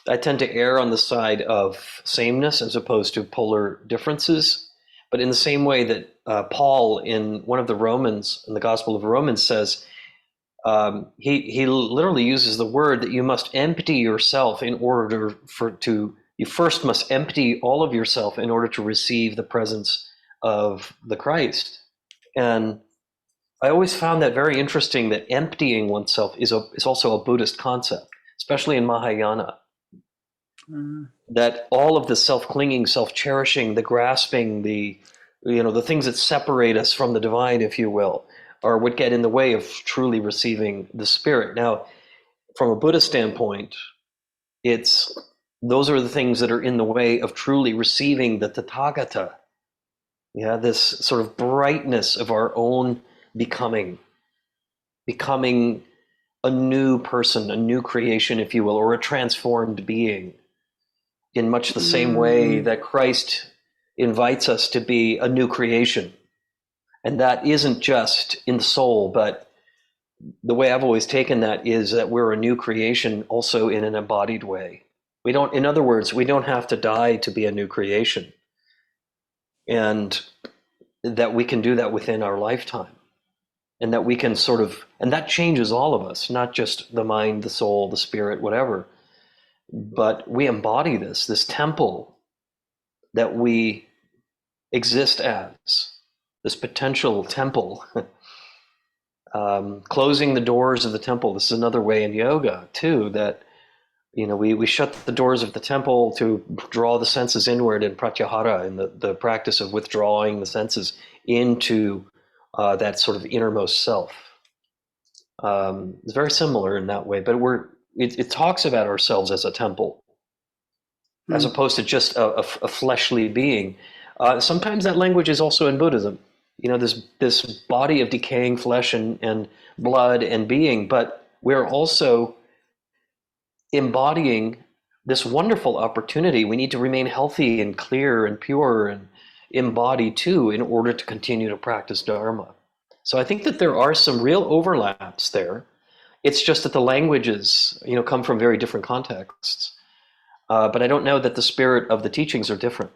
I tend to err on the side of sameness as opposed to polar differences. But in the same way that Paul, in one of the Romans, in the Gospel of Romans, says, he literally uses the word that you must empty yourself in order you first must empty all of yourself in order to receive the presence of the Christ. And I always found that very interesting, that emptying oneself is also a Buddhist concept, especially in Mahayana. That all of the self-clinging, self-cherishing, the grasping, the things that separate us from the divine, if you will, are what get in the way of truly receiving the spirit. Now, from a Buddhist standpoint, those are the things that are in the way of truly receiving the Tathagata. Yeah, this sort of brightness of our own becoming a new person, a new creation, if you will, or a transformed being, in much the same way that Christ invites us to be a new creation. And that isn't just in the soul, but the way I've always taken that is that we're a new creation also in an embodied way. In other words, we don't have to die to be a new creation. And that we can do that within our lifetime. And that we can and that changes all of us, not just the mind, the soul, the spirit, whatever. But we embody this temple that we exist as, this potential temple. Closing the doors of the temple. This is another way in yoga too, that we shut the doors of the temple to draw the senses inward in pratyahara, in the practice of withdrawing the senses into that sort of innermost self. It's very similar in that way, but it talks about ourselves as a temple, as opposed to just a fleshly being. Sometimes that language is also in Buddhism. This body of decaying flesh and blood and being, but we're also embodying this wonderful opportunity. We need to remain healthy and clear and pure and embody too in order to continue to practice Dharma. So I think that there are some real overlaps there. It's just that the languages, come from very different contexts. But I don't know that the spirit of the teachings are different.